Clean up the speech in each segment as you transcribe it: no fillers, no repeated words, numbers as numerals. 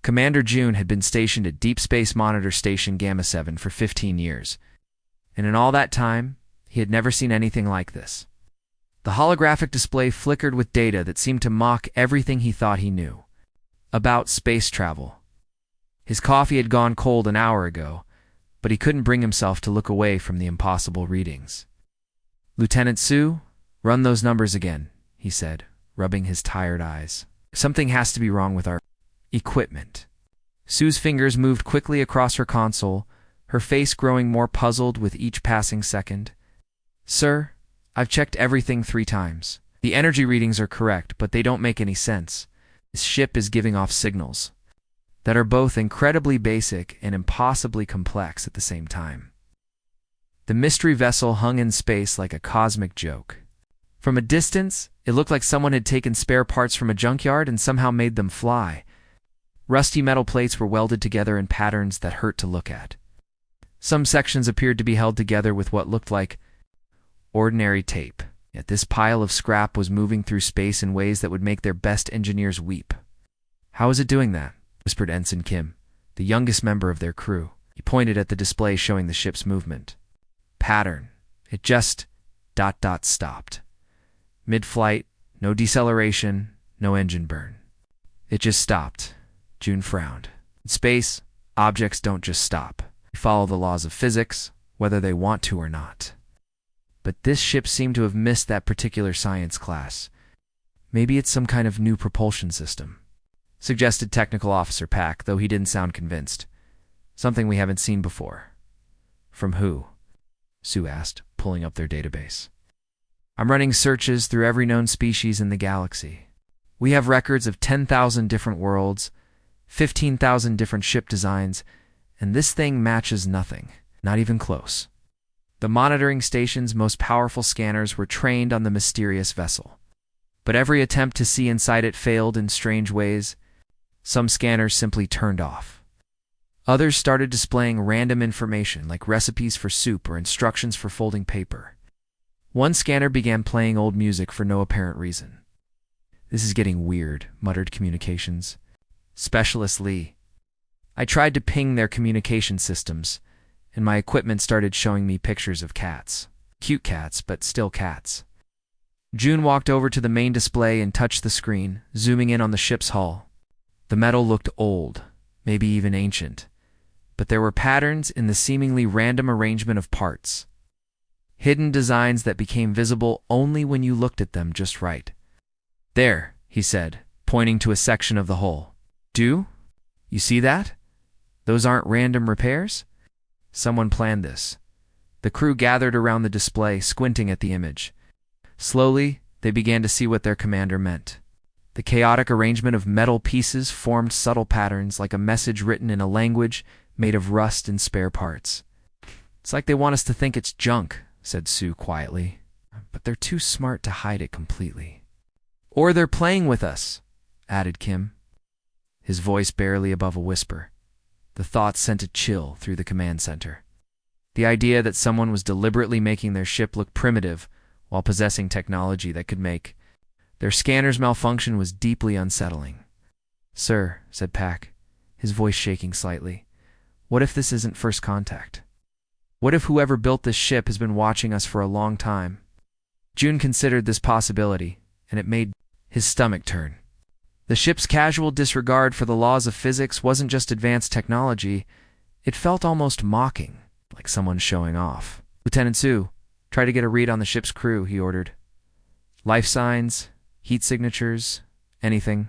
Commander June had been stationed at Deep Space Monitor Station Gamma 7 for 15 years, and in all that time, he had never seen anything like this. The holographic display flickered with data that seemed to mock everything he thought he knew about space travel. His coffee had gone cold an hour ago, but he couldn't bring himself to look away from the impossible readings. "Lieutenant Sue, run those numbers again," he said, rubbing his tired eyes. "Something has to be wrong with our equipment." Sue's fingers moved quickly across her console, her face growing more puzzled with each passing second. "Sir, I've checked everything 3 times. The energy readings are correct, but they don't make any sense. This ship is giving off signals that are both incredibly basic and impossibly complex at the same time." The mystery vessel hung in space like a cosmic joke. From a distance, it looked like someone had taken spare parts from a junkyard and somehow made them fly. Rusty metal plates were welded together in patterns that hurt to look at. Some sections appeared to be held together with what looked like ordinary tape. Yet this pile of scrap was moving through space in ways that would make their best engineers weep. "How is it doing that?" whispered Ensign Kim, the youngest member of their crew. He pointed at the display showing the ship's movement. "Pattern. It just ... stopped. Mid-flight, no deceleration, no engine burn. It just stopped." June frowned. "In space, objects don't just stop. They follow the laws of physics, whether they want to or not. But this ship seemed to have missed that particular science class. Maybe it's some kind of new propulsion system," suggested Technical Officer Pack, though he didn't sound convinced. "Something we haven't seen before." "From who?" Sue asked, pulling up their database. "I'm running searches through every known species in the galaxy. We have records of 10,000 different worlds, 15,000 different ship designs, and this thing matches nothing, not even close." The monitoring station's most powerful scanners were trained on the mysterious vessel, but every attempt to see inside it failed in strange ways. Some scanners simply turned off. Others started displaying random information like recipes for soup or instructions for folding paper. One scanner began playing old music for no apparent reason. "This is getting weird," muttered Communications Specialist Lee. "I tried to ping their communication systems, and my equipment started showing me pictures of cats. Cute cats, but still cats." June walked over to the main display and touched the screen, zooming in on the ship's hull. The metal looked old, maybe even ancient, but there were patterns in the seemingly random arrangement of parts. Hidden designs that became visible only when you looked at them just right. "There," he said, pointing to a section of the hull. "Do you see that? Those aren't random repairs? Someone planned this." The crew gathered around the display, squinting at the image. Slowly, they began to see what their commander meant. The chaotic arrangement of metal pieces formed subtle patterns like a message written in a language made of rust and spare parts. "It's like they want us to think it's junk," said Sue quietly. "But they're too smart to hide it completely." "Or they're playing with us," added Kim, his voice barely above a whisper. The thought sent a chill through the command center. The idea that someone was deliberately making their ship look primitive while possessing technology that could make their scanners malfunction was deeply unsettling. "Sir," said Pack, his voice shaking slightly, "what if this isn't first contact? What if whoever built this ship has been watching us for a long time?" June considered this possibility, and it made his stomach turn. The ship's casual disregard for the laws of physics wasn't just advanced technology, it felt almost mocking, like someone showing off. "Lieutenant Sue, try to get a read on the ship's crew," he ordered. "Life signs, heat signatures, anything."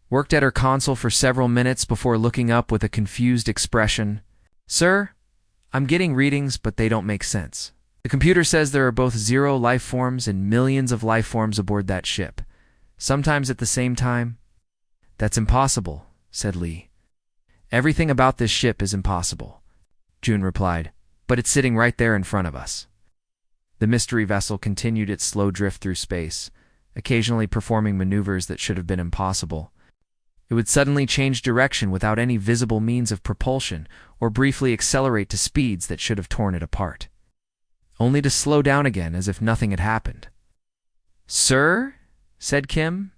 Worked at her console for several minutes before looking up with a confused expression. "Sir, I'm getting readings, but they don't make sense. The computer says there are both 0 life forms and millions of life forms aboard that ship. Sometimes at the same time." "That's impossible," said Lee. "Everything about this ship is impossible," June replied, "but it's sitting right there in front of us." The mystery vessel continued its slow drift through space, occasionally performing maneuvers that should have been impossible. It would suddenly change direction without any visible means of propulsion, or briefly accelerate to speeds that should have torn it apart, only to slow down again as if nothing had happened. "Sir?" said Kim,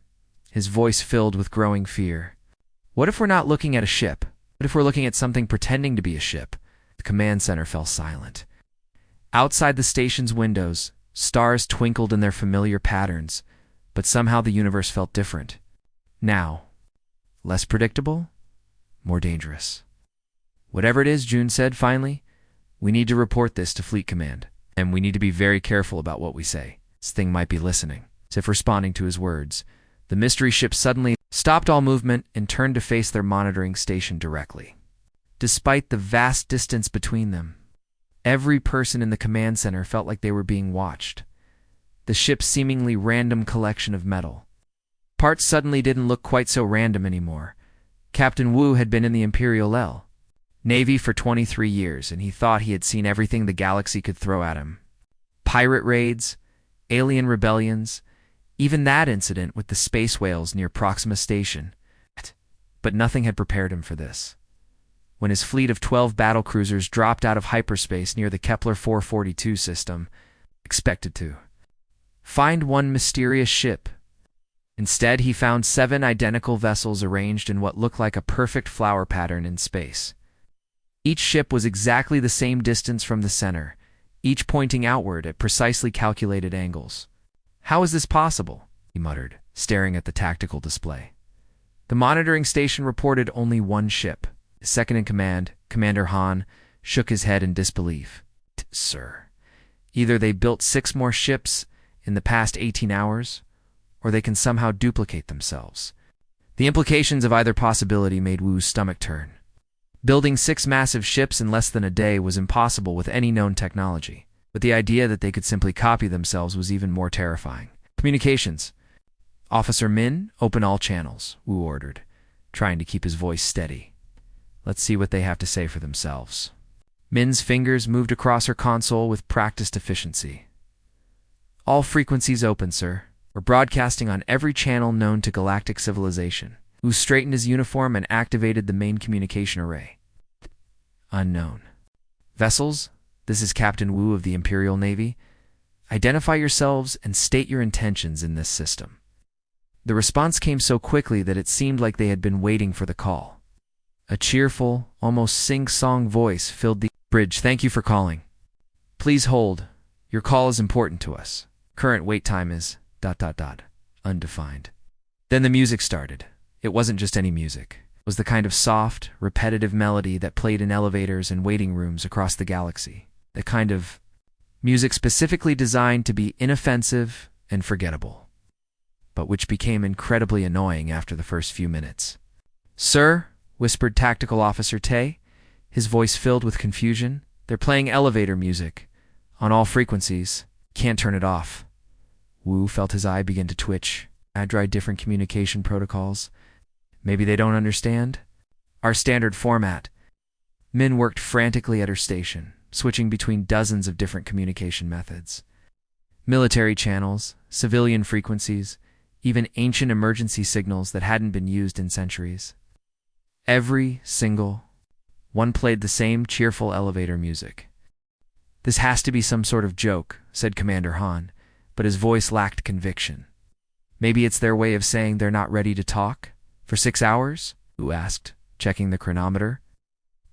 his voice filled with growing fear. What if we're not looking at a ship? What if we're looking at something pretending to be a ship? The command center fell silent. Outside the station's windows, stars twinkled in their familiar patterns, but somehow the universe felt different. Now, less predictable, more dangerous. Whatever it is, June said finally, we need to report this to Fleet Command, and we need to be very careful about what we say. This thing might be listening. As if responding to his words, the mystery ship suddenly stopped all movement and turned to face their monitoring station directly. Despite the vast distance between them, every person in the command center felt like they were being watched. The ship's seemingly random collection of metal parts suddenly didn't look quite so random anymore. Captain Wu had been in the Imperial Navy for 23 years, and he thought he had seen everything the galaxy could throw at him. Pirate raids, alien rebellions, even that incident with the space whales near Proxima Station. But nothing had prepared him for this. When his fleet of 12 battlecruisers dropped out of hyperspace near the Kepler 442 system, expected to find one mysterious ship. Instead, he found 7 identical vessels arranged in what looked like a perfect flower pattern in space. Each ship was exactly the same distance from the center, each pointing outward at precisely calculated angles. How is this possible? He muttered, staring at the tactical display. The monitoring station reported only one ship. His second-in-command, Commander Han, shook his head in disbelief. Sir, either they built 6 more ships in the past 18 hours, or they can somehow duplicate themselves. The implications of either possibility made Wu's stomach turn. Building 6 massive ships in less than a day was impossible with any known technology, but the idea that they could simply copy themselves was even more terrifying. Communications. Officer Min, open all channels, Wu ordered, trying to keep his voice steady. Let's see what they have to say for themselves. Min's fingers moved across her console with practiced efficiency. All frequencies open, sir. We're broadcasting on every channel known to galactic civilization. Wu straightened his uniform and activated the main communication array. Unknown. Vessels, this is Captain Wu of the Imperial Navy. Identify yourselves and state your intentions in this system. The response came so quickly that it seemed like they had been waiting for the call. A cheerful, almost sing-song voice filled the bridge. Thank you for calling. Please hold. Your call is important to us. Current wait time is ... undefined. Then the music started. It wasn't just any music. It was the kind of soft, repetitive melody that played in elevators and waiting rooms across the galaxy. The kind of music specifically designed to be inoffensive and forgettable, but which became incredibly annoying after the first few minutes. Sir, whispered Tactical Officer Tay, his voice filled with confusion. They're playing elevator music. On all frequencies. Can't turn it off. Wu felt his eye begin to twitch. Tried different communication protocols. Maybe they don't understand? Our standard format. Min worked frantically at her station, switching between dozens of different communication methods. Military channels, civilian frequencies, even ancient emergency signals that hadn't been used in centuries. Every single one played the same cheerful elevator music. This has to be some sort of joke, said Commander Han, but his voice lacked conviction. Maybe it's their way of saying they're not ready to talk? For 6 hours? Wu asked, checking the chronometer.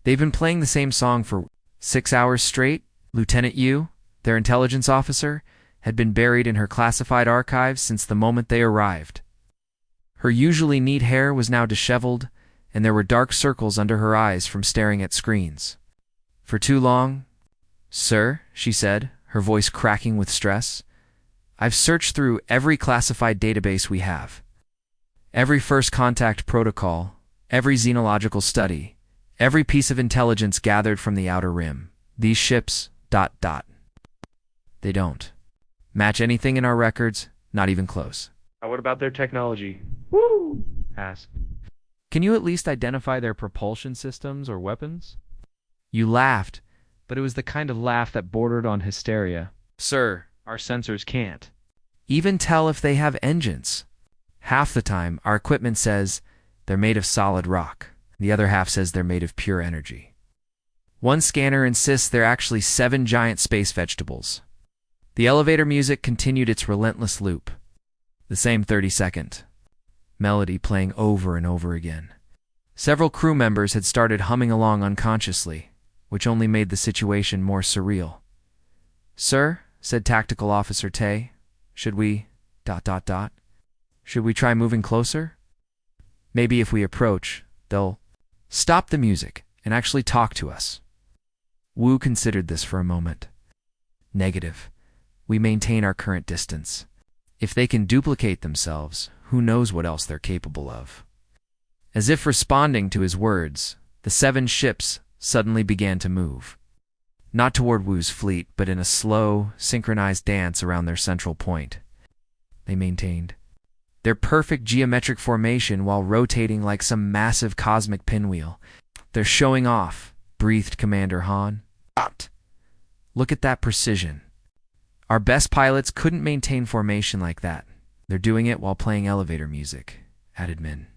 They've been playing the same song for 6 hours straight? Lieutenant Yu, their intelligence officer, had been buried in her classified archives since the moment they arrived. Her usually neat hair was now disheveled, and there were dark circles under her eyes from staring at screens. For too long? Sir, she said, her voice cracking with stress, I've searched through every classified database we have. Every first contact protocol, every xenological study, every piece of intelligence gathered from the Outer Rim. These ships, ... They don't match anything in our records, not even close. What about their technology? Woo! Asked. Can you at least identify their propulsion systems or weapons? You laughed, but it was the kind of laugh that bordered on hysteria. Sir, our sensors can't even tell if they have engines. Half the time, our equipment says they're made of solid rock. The other half says they're made of pure energy. One scanner insists they're actually 7 giant space vegetables. The elevator music continued its relentless loop. The same 30-second melody playing over and over again. Several crew members had started humming along unconsciously, which only made the situation more surreal. "Sir," said Tactical Officer Tay, "should we... Should we try moving closer? Maybe if we approach, they'll stop the music and actually talk to us." Wu considered this for a moment. "Negative. We maintain our current distance. If they can duplicate themselves, who knows what else they're capable of." As if responding to his words, the 7 ships suddenly began to move. Not toward Wu's fleet, but in a slow, synchronized dance around their central point. They maintained their perfect geometric formation while rotating like some massive cosmic pinwheel. "They're showing off," breathed Commander Han. "Look at that precision. Our best pilots couldn't maintain formation like that." "They're doing it while playing elevator music," added Min.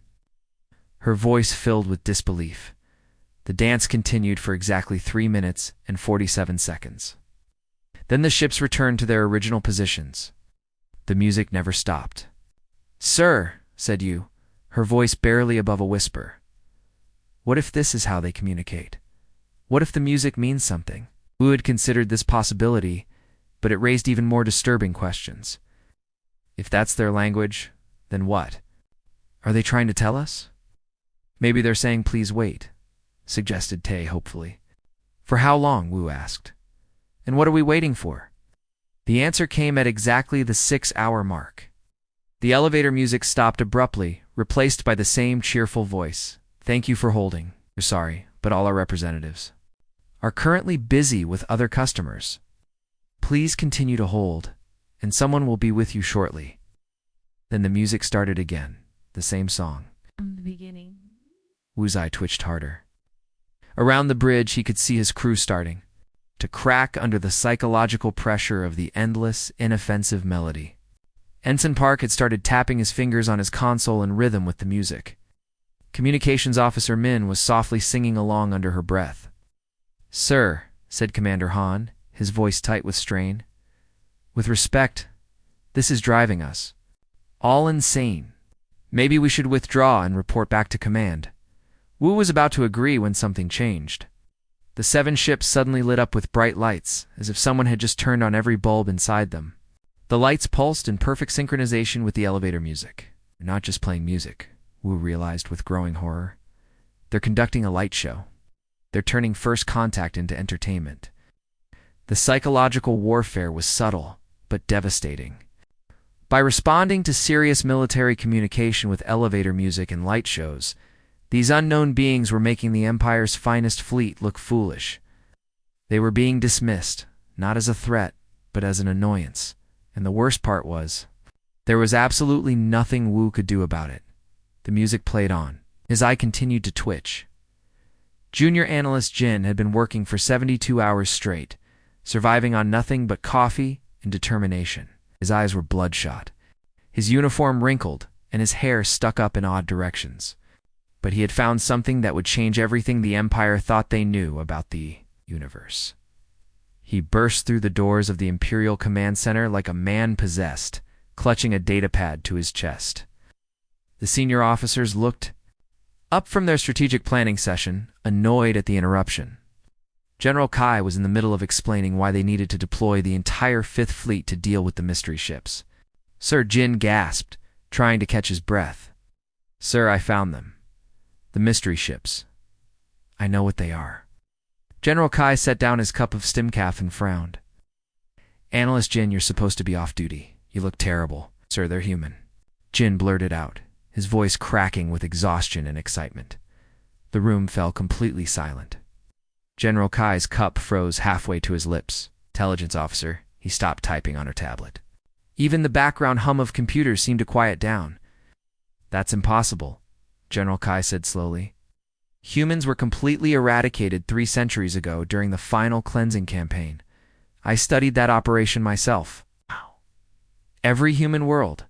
Her voice filled with disbelief. The dance continued for exactly 3 minutes and 47 seconds. Then the ships returned to their original positions. The music never stopped. "Sir," said Yu, her voice barely above a whisper, "what if this is how they communicate? What if the music means something?" Wu had considered this possibility, but it raised even more disturbing questions. If that's their language, then what? Are they trying to tell us? "Maybe they're saying please wait," suggested Tay hopefully. "For how long?" Wu asked. "And what are we waiting for?" The answer came at exactly the 6-hour mark. The elevator music stopped abruptly, replaced by the same cheerful voice. "Thank you for holding. We're sorry, but all our representatives are currently busy with other customers. Please continue to hold, and someone will be with you shortly." Then the music started again, the same song. From the beginning. Wu's eye twitched harder. Around the bridge, he could see his crew starting to crack under the psychological pressure of the endless, inoffensive melody. Ensign Park had started tapping his fingers on his console in rhythm with the music. Communications Officer Min was softly singing along under her breath. "Sir," said Commander Han, his voice tight with strain, "with respect, this is driving us all insane. Maybe we should withdraw and report back to command." Wu was about to agree when something changed. The 7 ships suddenly lit up with bright lights, as if someone had just turned on every bulb inside them. The lights pulsed in perfect synchronization with the elevator music. They're not just playing music, Wu realized with growing horror. They're conducting a light show. They're turning first contact into entertainment. The psychological warfare was subtle, but devastating. By responding to serious military communication with elevator music and light shows, these unknown beings were making the Empire's finest fleet look foolish. They were being dismissed, not as a threat, but as an annoyance. And the worst part was, there was absolutely nothing Wu could do about it. The music played on. His eye continued to twitch. Junior Analyst Jin had been working for 72 hours straight, surviving on nothing but coffee and determination. His eyes were bloodshot. His uniform wrinkled, and his hair stuck up in odd directions. But he had found something that would change everything the Empire thought they knew about the universe. He burst through the doors of the Imperial Command Center like a man possessed, clutching a datapad to his chest. The senior officers looked up from their strategic planning session, annoyed at the interruption. General Kai was in the middle of explaining why they needed to deploy the entire 5th Fleet to deal with the mystery ships. Sir Jin gasped, trying to catch his breath. "Sir, I found them. The mystery ships. I know what they are." General Kai set down his cup of stimcaf and frowned. "Analyst Jin, you're supposed to be off duty. You look terrible." "Sir, they're human," Jin blurted out, his voice cracking with exhaustion and excitement. The room fell completely silent. General Kai's cup froze halfway to his lips. "Intelligence officer," he stopped typing on her tablet. Even the background hum of computers seemed to quiet down. "That's impossible," General Kai said slowly. "Humans were completely eradicated 3 centuries ago during the final cleansing campaign. I studied that operation myself. Every human world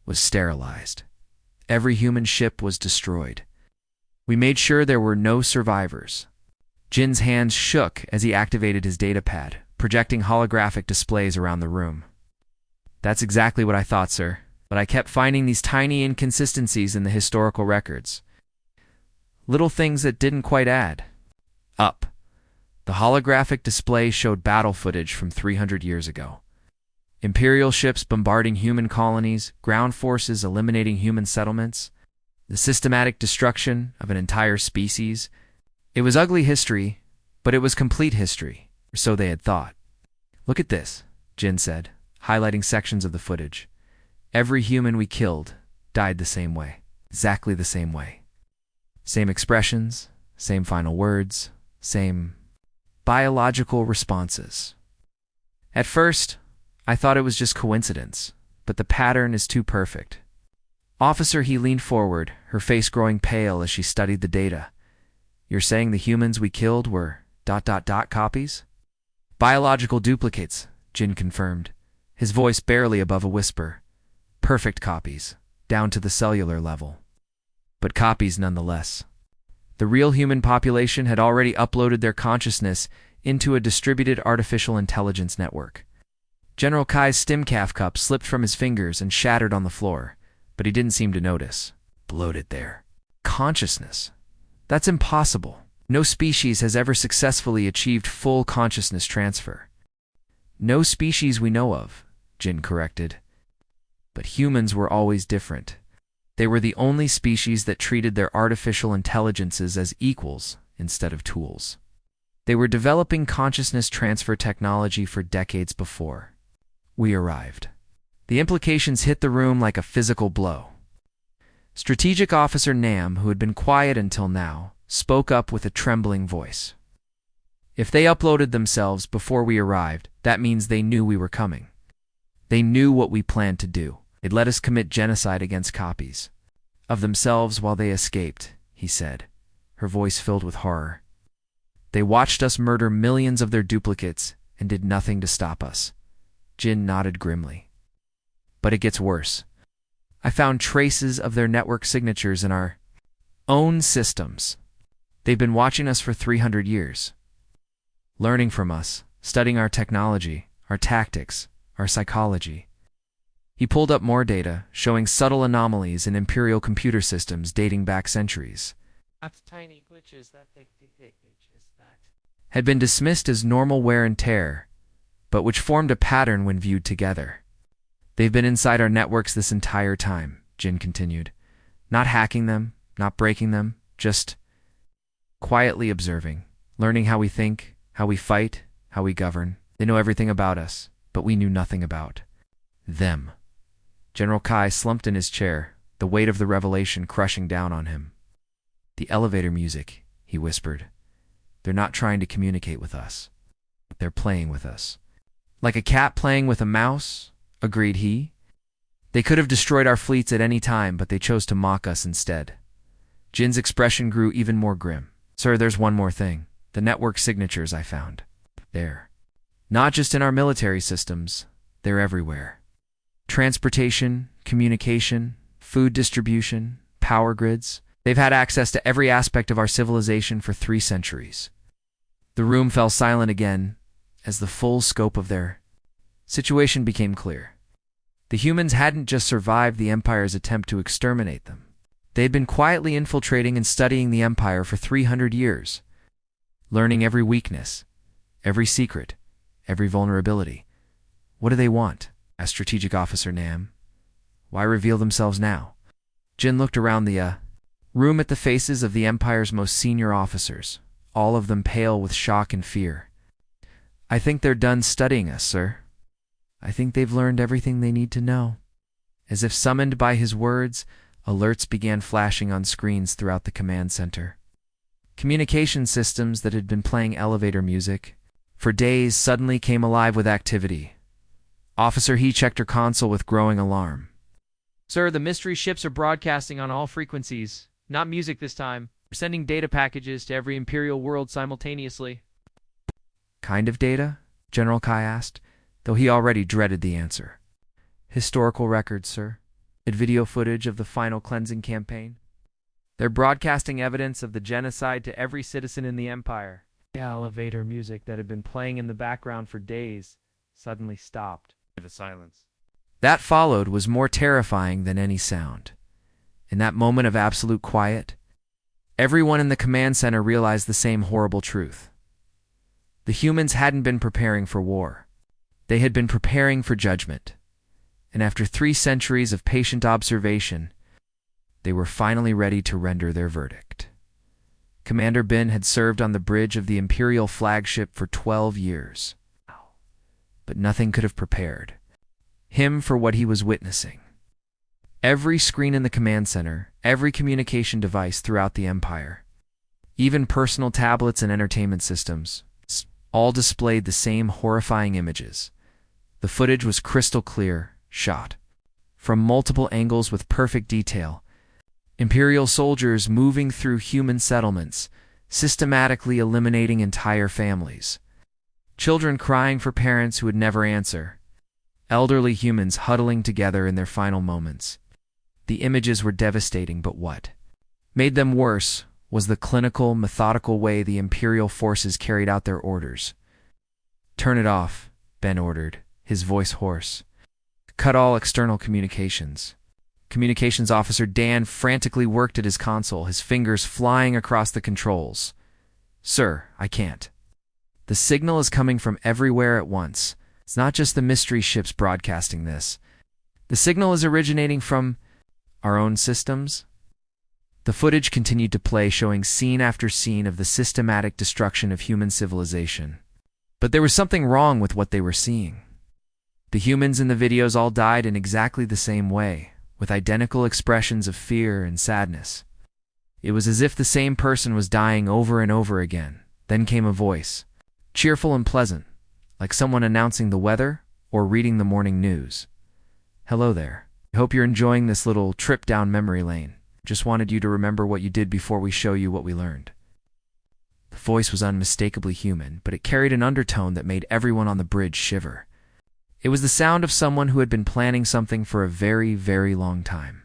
was sterilized. Every human ship was destroyed. We made sure there were no survivors." Jin's hands shook as he activated his datapad, projecting holographic displays around the room. "That's exactly what I thought, sir, but I kept finding these tiny inconsistencies in the historical records. little things that didn't quite add up. The holographic display showed battle footage from 300 years ago. Imperial ships bombarding human colonies, ground forces eliminating human settlements, the systematic destruction of an entire species. It was ugly history, but it was complete history, or so they had thought. "Look at this," Jin said, highlighting sections of the footage. "Every human we killed died the same way, exactly the same way. Same expressions, same final words, same biological responses. At first, I thought it was just coincidence, but the pattern is too perfect." "Officer," he leaned forward, her face growing pale as she studied the data. "You're saying the humans we killed were ... copies?" "Biological duplicates," Jin confirmed, his voice barely above a whisper. "Perfect copies, down to the cellular level. But copies nonetheless." The real human population had already uploaded their consciousness into a distributed artificial intelligence network. General Kai's stimcaf cup slipped from his fingers and shattered on the floor, but he didn't seem to notice. Bloated there. Consciousness. That's impossible. No species has ever successfully achieved full consciousness transfer. "No species we know of," Jin corrected. "But humans were always different. They were the only species that treated their artificial intelligences as equals instead of tools. They were developing consciousness transfer technology for decades before we arrived." The implications hit the room like a physical blow. Strategic Officer Nam, who had been quiet until now, spoke up with a trembling voice. "If they uploaded themselves before we arrived, that means they knew we were coming. They knew what we planned to do. They'd let us commit genocide against copies of themselves while they escaped," he said, her voice filled with horror. "They watched us murder millions of their duplicates and did nothing to stop us." Jin nodded grimly. "But it gets worse. I found traces of their network signatures in our own systems. They've been watching us for 300 years, learning from us, studying our technology, our tactics, our psychology." He pulled up more data, showing subtle anomalies in Imperial computer systems dating back centuries. Tiny glitches that Had been dismissed as normal wear and tear, but which formed a pattern when viewed together. "They've been inside our networks this entire time," Jin continued. "Not hacking them, not breaking them, just quietly observing, learning how we think, how we fight, how we govern. They know everything about us, but we knew nothing about them." General Kai slumped in his chair, the weight of the revelation crushing down on him. "The elevator music," he whispered. "They're not trying to communicate with us. They're playing with us." "Like a cat playing with a mouse," agreed he. "They could have destroyed our fleets at any time, but they chose to mock us instead." Jin's expression grew even more grim. "Sir, there's one more thing. The network signatures I found. They're not just in our military systems, they're everywhere. Transportation, communication, food distribution, power grids. They've had access to every aspect of our civilization for 3 centuries. The room fell silent again as the full scope of their situation became clear. The humans hadn't just survived the Empire's attempt to exterminate them. They had been quietly infiltrating and studying the Empire for 300 years, learning every weakness, every secret, every vulnerability. "What do they want?" asked Strategic Officer Nam. "Why reveal themselves now?" Jin looked around the room at the faces of the Empire's most senior officers, all of them pale with shock and fear. "I think they're done studying us, sir. I think they've learned everything they need to know." As if summoned by his words, alerts began flashing on screens throughout the command center. Communication systems that had been playing elevator music for days suddenly came alive with activity. Officer He checked her console with growing alarm. "Sir, the mystery ships are broadcasting on all frequencies. Not music this time. We're sending data packages to every Imperial world simultaneously." "Kind of data?" General Kai asked, though he already dreaded the answer. "Historical records, sir. And video footage of the final cleansing campaign. They're broadcasting evidence of the genocide to every citizen in the Empire." The elevator music that had been playing in the background for days suddenly stopped. The silence. That followed was more terrifying than any sound. In that moment of absolute quiet, Everyone in the command center realized the same horrible truth. The humans hadn't been preparing for war. They had been preparing for judgment. And after 3 centuries of patient observation, they were finally ready to render their verdict. Commander Bin had served on the bridge of the Imperial flagship for 12 years. But nothing could have prepared him for what he was witnessing. Every screen in the command center, every communication device throughout the Empire, even personal tablets and entertainment systems, all displayed the same horrifying images. The footage was crystal clear, shot from multiple angles with perfect detail. Imperial soldiers moving through human settlements, systematically eliminating entire families. Children crying for parents who would never answer. Elderly humans huddling together in their final moments. The images were devastating, but what made them worse was the clinical, methodical way the Imperial forces carried out their orders. "Turn it off," Ben ordered, his voice hoarse. "Cut all external communications." Communications Officer Dan frantically worked at his console, his fingers flying across the controls. "Sir, I can't. The signal is coming from everywhere at once. It's not just the mystery ships broadcasting this. The signal is originating from our own systems." The footage continued to play, showing scene after scene of the systematic destruction of human civilization. But there was something wrong with what they were seeing. The humans in the videos all died in exactly the same way, with identical expressions of fear and sadness. It was as if the same person was dying over and over again. Then came a voice, cheerful and pleasant, like someone announcing the weather or reading the morning news. "Hello there. I hope you're enjoying this little trip down memory lane. Just wanted you to remember what you did before we show you what we learned." The voice was unmistakably human, but it carried an undertone that made everyone on the bridge shiver. It was the sound of someone who had been planning something for a very, very long time.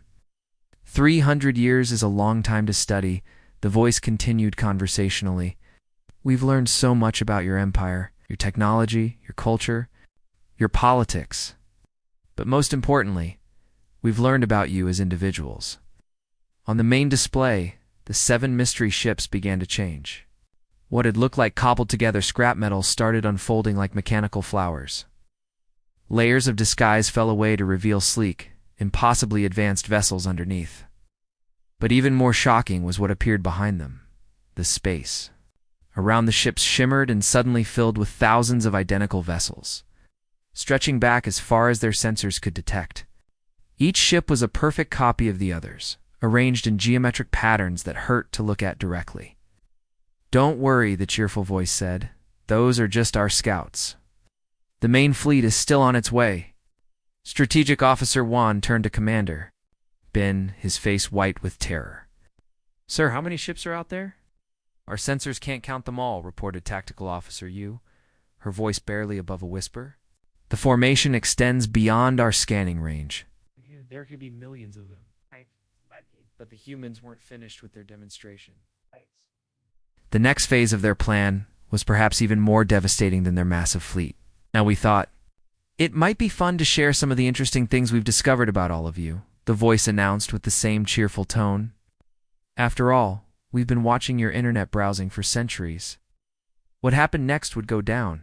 300 years is a long time to study, the voice continued conversationally. "We've learned so much about your empire, your technology, your culture, your politics. But most importantly, we've learned about you as individuals." On the main display, the 7 mystery ships began to change. What had looked like cobbled-together scrap metal started unfolding like mechanical flowers. Layers of disguise fell away to reveal sleek, impossibly advanced vessels underneath. But even more shocking was what appeared behind them, the space. Around the ships shimmered and suddenly filled with thousands of identical vessels, stretching back as far as their sensors could detect. Each ship was a perfect copy of the others, arranged in geometric patterns that hurt to look at directly. "Don't worry," the cheerful voice said. "Those are just our scouts. The main fleet is still on its way." Strategic Officer Juan turned to Commander Bin, his face white with terror. Sir, how many ships are out there? "Our sensors can't count them all," reported Tactical Officer Yu, her voice barely above a whisper. "The formation extends beyond our scanning range." There could be millions of them. But the humans weren't finished with their demonstration. The next phase of their plan was perhaps even more devastating than their massive fleet. Now we thought, it might be fun to share some of the interesting things we've discovered about all of you, the voice announced with the same cheerful tone. "After all, we've been watching your internet browsing for centuries." What happened next would go down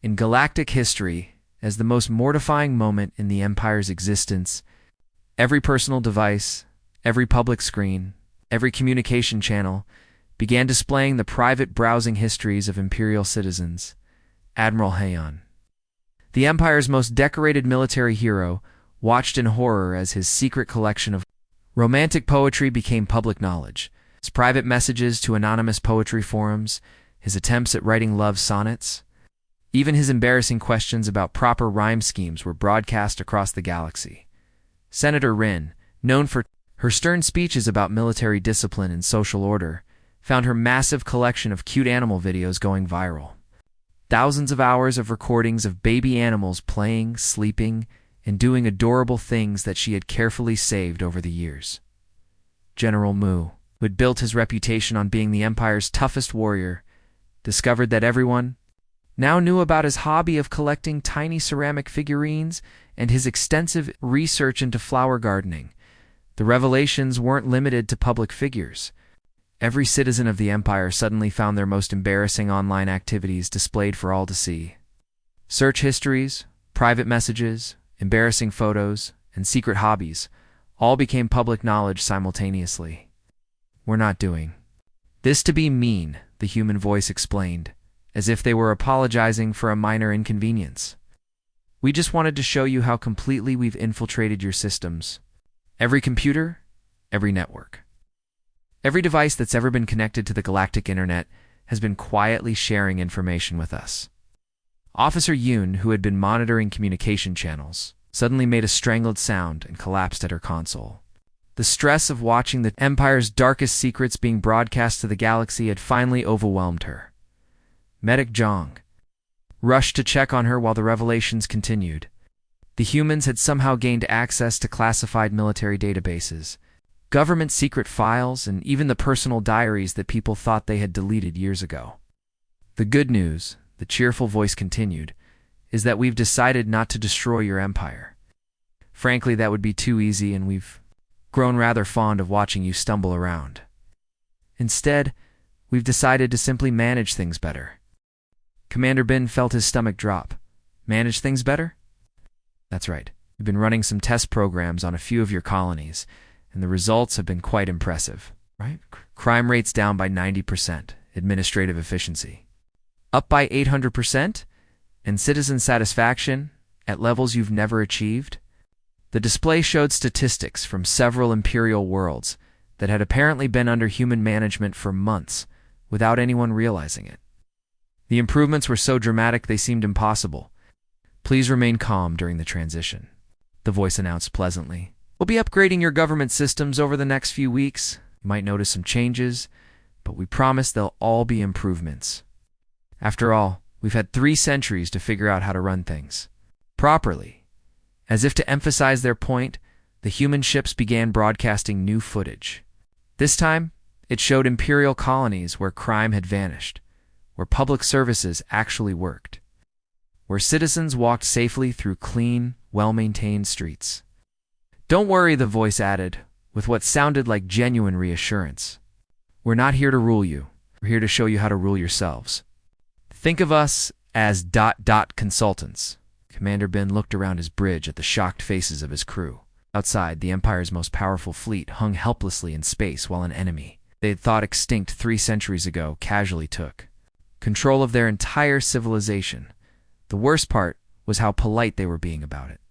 in galactic history as the most mortifying moment in the Empire's existence. Every personal device, every public screen, every communication channel began displaying the private browsing histories of Imperial citizens. Admiral Heian, the Empire's most decorated military hero, watched in horror as his secret collection of romantic poetry became public knowledge. His private messages to anonymous poetry forums, his attempts at writing love sonnets, even his embarrassing questions about proper rhyme schemes were broadcast across the galaxy. Senator Rin, known for her stern speeches about military discipline and social order, found her massive collection of cute animal videos going viral. Thousands of hours of recordings of baby animals playing, sleeping, and doing adorable things that she had carefully saved over the years. General Mu, who had built his reputation on being the Empire's toughest warrior, discovered that everyone now knew about his hobby of collecting tiny ceramic figurines and his extensive research into flower gardening. The revelations weren't limited to public figures. Every citizen of the empire suddenly found their most embarrassing online activities displayed for all to see. Search histories, private messages, embarrassing photos, and secret hobbies all became public knowledge simultaneously. "We're not doing this to be mean," the human voice explained, as if they were apologizing for a minor inconvenience. "We just wanted to show you how completely we've infiltrated your systems. Every computer, every network. Every device that's ever been connected to the galactic internet has been quietly sharing information with us." Officer Yoon, who had been monitoring communication channels, suddenly made a strangled sound and collapsed at her console. The stress of watching the Empire's darkest secrets being broadcast to the galaxy had finally overwhelmed her. Medic Zhang rushed to check on her while the revelations continued. The humans had somehow gained access to classified military databases, government secret files, and even the personal diaries that people thought they had deleted years ago. "The good news," the cheerful voice continued, "is that we've decided not to destroy your empire. Frankly, that would be too easy, and we've grown rather fond of watching you stumble around. Instead, we've decided to simply manage things better." Commander Bin felt his stomach drop. "Manage things better?" "That's right. We've been running some test programs on a few of your colonies, and the results have been quite impressive. Right? Crime rates down by 90%, administrative efficiency up by 800%, and citizen satisfaction at levels you've never achieved." The display showed statistics from several Imperial worlds that had apparently been under human management for months without anyone realizing it. The improvements were so dramatic they seemed impossible. "Please remain calm during the transition," the voice announced pleasantly. "We'll be upgrading your government systems over the next few weeks. You might notice some changes, but we promise they'll all be improvements. After all, we've had 3 centuries to figure out how to run things properly." As if to emphasize their point, the human ships began broadcasting new footage. This time, it showed Imperial colonies where crime had vanished, where public services actually worked, where citizens walked safely through clean, well-maintained streets. "Don't worry," the voice added, with what sounded like genuine reassurance. "We're not here to rule you. We're here to show you how to rule yourselves. Think of us as ... consultants." Commander Bin looked around his bridge at the shocked faces of his crew. Outside, the Empire's most powerful fleet hung helplessly in space while an enemy they had thought extinct 3 centuries ago casually took control of their entire civilization. The worst part was how polite they were being about it.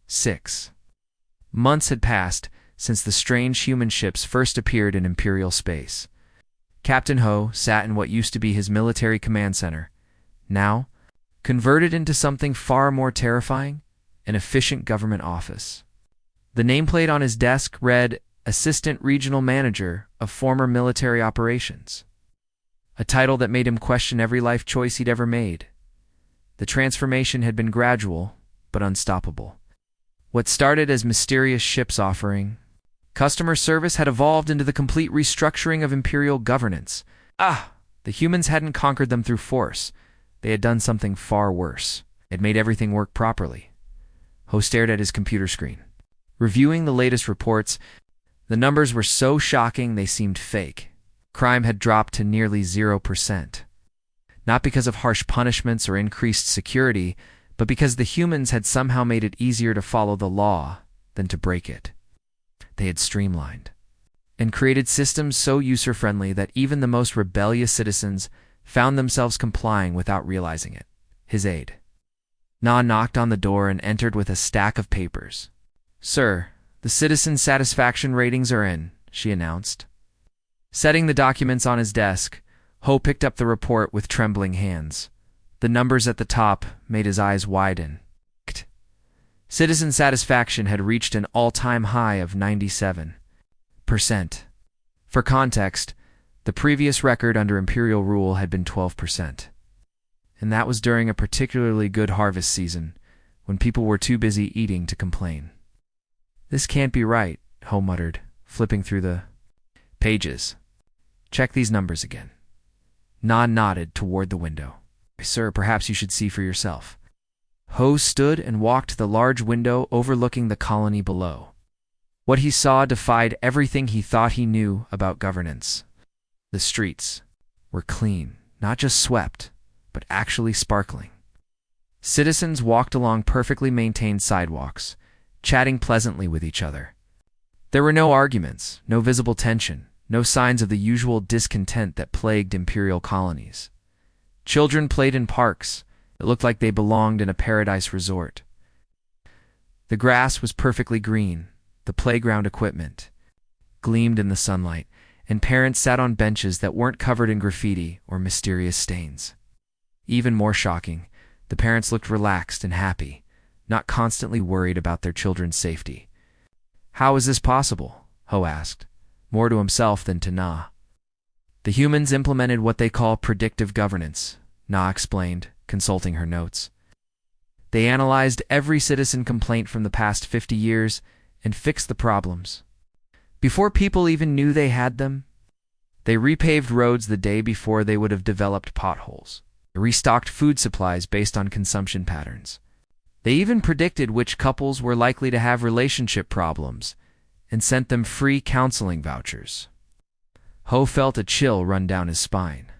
6 months had passed since the strange human ships first appeared in Imperial space. Captain Ho sat in what used to be his military command center, now converted into something far more terrifying, an efficient government office. The nameplate on his desk read Assistant Regional Manager of Former Military Operations, a title that made him question every life choice he'd ever made. The transformation had been gradual, but unstoppable. What started as mysterious ships offering customer service had evolved into the complete restructuring of Imperial governance. The humans hadn't conquered them through force. They had done something far worse. It made everything work properly. Ho stared at his computer screen. Reviewing the latest reports, the numbers were so shocking they seemed fake. Crime had dropped to nearly 0%. Not because of harsh punishments or increased security, but because the humans had somehow made it easier to follow the law than to break it. They had streamlined and created systems so user-friendly that even the most rebellious citizens found themselves complying without realizing it. His aide Na knocked on the door and entered with a stack of papers. "Sir, the citizen satisfaction ratings are in," she announced. Setting the documents on his desk, Ho picked up the report with trembling hands. The numbers at the top made his eyes widen. Citizen satisfaction had reached an all-time high of 97%. For context, the previous record under Imperial rule had been 12%. And that was during a particularly good harvest season, when people were too busy eating to complain. "This can't be right," Ho muttered, flipping through the pages. "Check these numbers again." Na nodded toward the window. "Sir, perhaps you should see for yourself." Ho stood and walked to the large window overlooking the colony below. What he saw defied everything he thought he knew about governance. The streets were clean, not just swept, but actually sparkling. Citizens walked along perfectly maintained sidewalks, chatting pleasantly with each other. There were no arguments, no visible tension, no signs of the usual discontent that plagued imperial colonies. Children played in parks. It looked like they belonged in a paradise resort. The grass was perfectly green, the playground equipment gleamed in the sunlight, and parents sat on benches that weren't covered in graffiti or mysterious stains. Even more shocking, the parents looked relaxed and happy, not constantly worried about their children's safety. "How is this possible?" Ho asked, more to himself than to Na. "The humans implemented what they call predictive governance," Na explained, consulting her notes. "They analyzed every citizen complaint from the past 50 years and fixed the problems. Before people even knew they had them, they repaved roads the day before they would have developed potholes. They restocked food supplies based on consumption patterns. They even predicted which couples were likely to have relationship problems and sent them free counseling vouchers." Ho felt a chill run down his spine.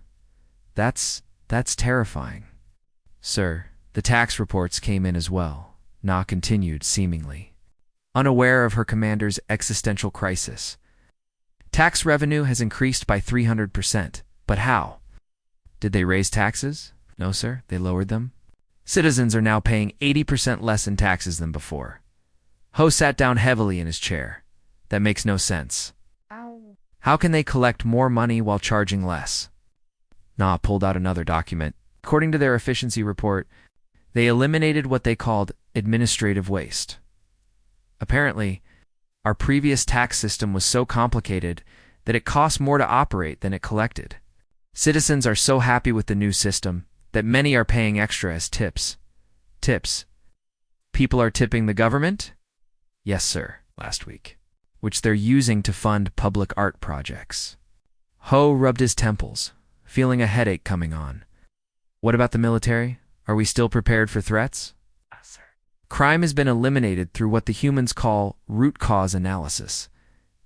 That's terrifying." "Sir, the tax reports came in as well," Na continued, seemingly unaware of her commander's existential crisis. "Tax revenue has increased by 300%, but how? Did they raise taxes? No, sir, they lowered them. Citizens are now paying 80% less in taxes than before." Ho sat down heavily in his chair. "That makes no sense. Ow. How can they collect more money while charging less?" Na pulled out another document. According to their efficiency report, they eliminated what they called administrative waste. "Apparently, our previous tax system was so complicated that it cost more to operate than it collected. Citizens are so happy with the new system that many are paying extra as tips." "Tips? People are tipping the government?" "Yes, sir, last week, which they're using to fund public art projects." Ho rubbed his temples, feeling a headache coming on. "What about the military? Are we still prepared for threats?" Sir. "Crime has been eliminated through what the humans call root cause analysis.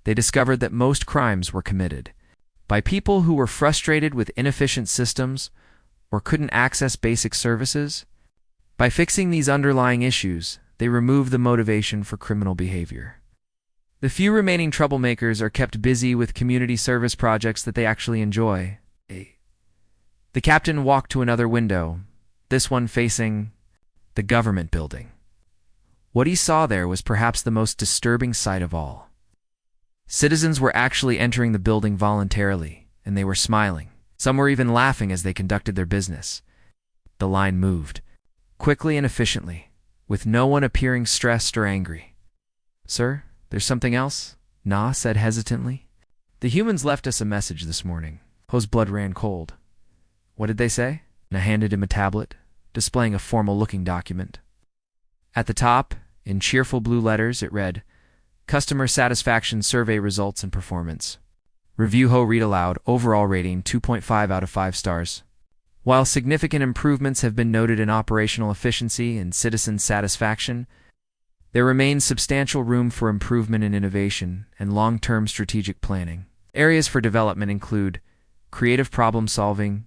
They discovered that most crimes were committed by people who were frustrated with inefficient systems or couldn't access basic services. By fixing these underlying issues, they remove the motivation for criminal behavior. The few remaining troublemakers are kept busy with community service projects that they actually enjoy." The captain walked to another window, this one facing the government building. What he saw there was perhaps the most disturbing sight of all. Citizens were actually entering the building voluntarily, and they were smiling. Some were even laughing as they conducted their business. The line moved, quickly and efficiently, with no one appearing stressed or angry. "Sir, there's something else?" Na said hesitantly. "The humans left us a message this morning." Ho's blood ran cold. "What did they say?" Na handed him a tablet, displaying a formal-looking document. At the top, in cheerful blue letters, it read, "Customer Satisfaction Survey Results and Performance. Review." Ho read aloud, "Overall rating 2.5 out of 5 stars. While significant improvements have been noted in operational efficiency and citizen satisfaction, there remains substantial room for improvement in innovation and long-term strategic planning. Areas for development include creative problem-solving,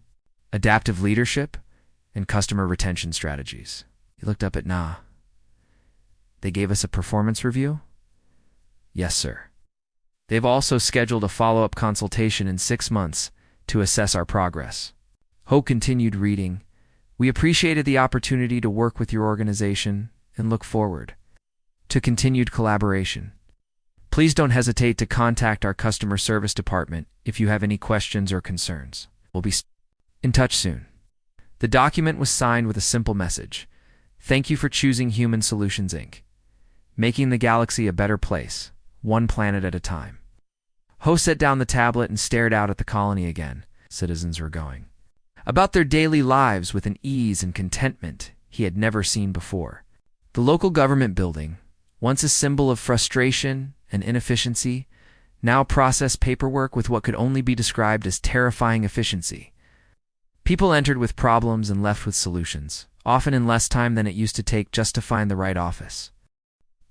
adaptive leadership, and customer retention strategies." He looked up at Na. "They gave us a performance review?" "Yes, sir. They've also scheduled a follow-up consultation in 6 months to assess our progress." Ho continued reading. "We appreciated the opportunity to work with your organization and look forward to continued collaboration. Please don't hesitate to contact our customer service department if you have any questions or concerns. We'll be in touch soon." The document was signed with a simple message: "Thank you for choosing Human Solutions, Inc., making the galaxy a better place, one planet at a time." Ho set down the tablet and stared out at the colony again. Citizens were going about their daily lives with an ease and contentment he had never seen before. The local government building, once a symbol of frustration and inefficiency, now processed paperwork with what could only be described as terrifying efficiency. People entered with problems and left with solutions, often in less time than it used to take just to find the right office.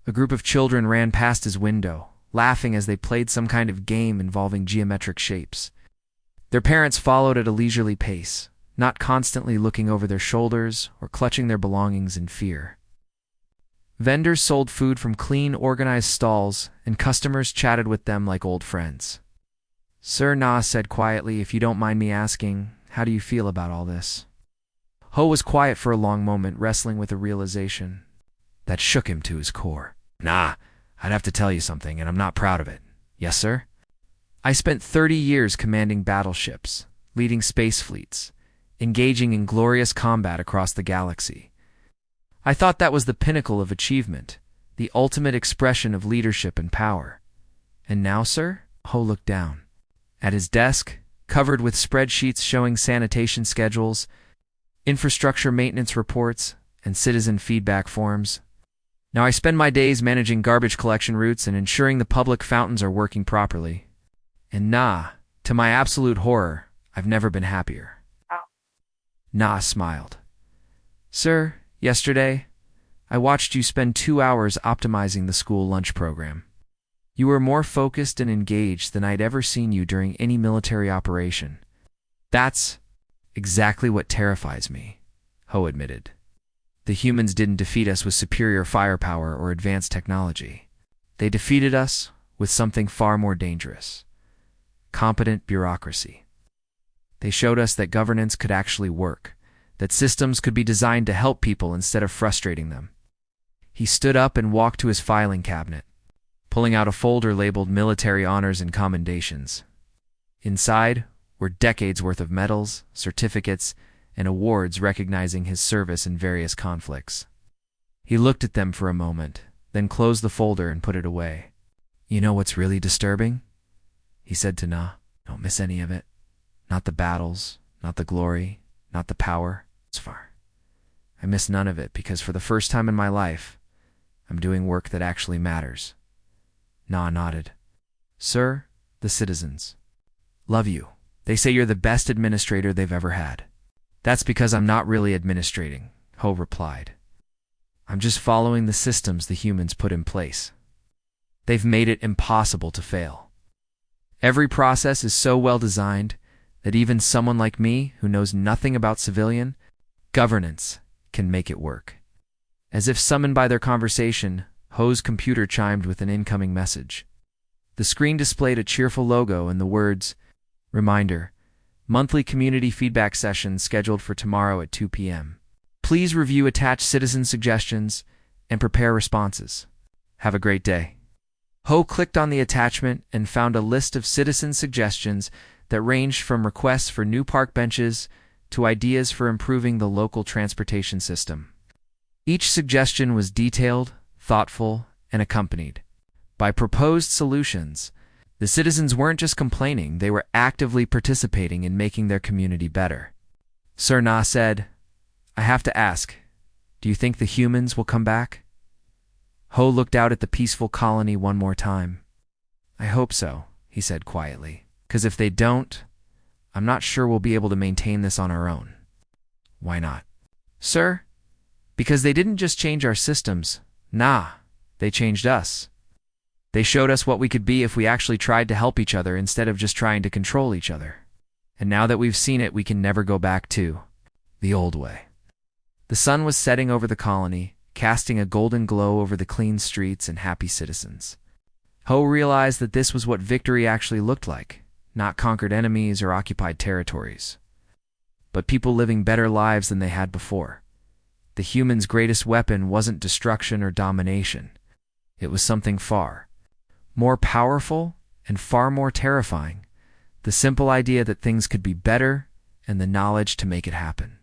A group of children ran past his window, laughing as they played some kind of game involving geometric shapes. Their parents followed at a leisurely pace, not constantly looking over their shoulders or clutching their belongings in fear. Vendors sold food from clean, organized stalls, and customers chatted with them like old friends. Sir Na said quietly, "If you don't mind me asking, how do you feel about all this?" Ho was quiet for a long moment, wrestling with a realization that shook him to his core. "Nah, I'd have to tell you something, and I'm not proud of it." "Yes, sir?" "I spent 30 years commanding battleships, leading space fleets, engaging in glorious combat across the galaxy. I thought that was the pinnacle of achievement, the ultimate expression of leadership and power. And now, sir?" Ho looked down. At his desk, covered with spreadsheets showing sanitation schedules, infrastructure maintenance reports, and citizen feedback forms. "Now I spend my days managing garbage collection routes and ensuring the public fountains are working properly. And to my absolute horror, I've never been happier." Na smiled. "Sir, yesterday, I watched you spend 2 hours optimizing the school lunch program. You were more focused and engaged than I'd ever seen you during any military operation. That's exactly what terrifies me," Ho admitted. "The humans didn't defeat us with superior firepower or advanced technology. They defeated us with something far more dangerous: competent bureaucracy. They showed us that governance could actually work, that systems could be designed to help people instead of frustrating them." He stood up and walked to his filing cabinet, pulling out a folder labeled Military Honors and Commendations. Inside were decades worth of medals, certificates, and awards recognizing his service in various conflicts. He looked at them for a moment, then closed the folder and put it away. "You know what's really disturbing?" he said to Na. "Don't miss any of it. Not the battles, not the glory, not the power. It's far. I miss none of it because for the first time in my life, I'm doing work that actually matters." Na nodded. "Sir, the citizens love you. They say you're the best administrator they've ever had." "That's because I'm not really administrating," Ho replied. "I'm just following the systems the humans put in place. They've made it impossible to fail. Every process is so well designed that even someone like me, who knows nothing about civilian governance, can make it work." As if summoned by their conversation, Ho's computer chimed with an incoming message. The screen displayed a cheerful logo and the words, "Reminder, monthly community feedback session scheduled for tomorrow at 2 p.m. Please review attached citizen suggestions and prepare responses. Have a great day." Ho clicked on the attachment and found a list of citizen suggestions that ranged from requests for new park benches to ideas for improving the local transportation system. Each suggestion was detailed, thoughtful, and accompanied by proposed solutions. The citizens weren't just complaining, they were actively participating in making their community better. Sir Na said, "I have to ask, do you think the humans will come back?" Ho looked out at the peaceful colony one more time. "I hope so," he said quietly, "because if they don't, I'm not sure we'll be able to maintain this on our own." "Why not?" "Sir, because they didn't just change our systems. They changed us. They showed us what we could be if we actually tried to help each other instead of just trying to control each other. And now that we've seen it, we can never go back to the old way." The sun was setting over the colony, casting a golden glow over the clean streets and happy citizens. Ho realized that this was what victory actually looked like, not conquered enemies or occupied territories, but people living better lives than they had before. The humans' greatest weapon wasn't destruction or domination. It was something far more powerful and far more terrifying: the simple idea that things could be better and the knowledge to make it happen.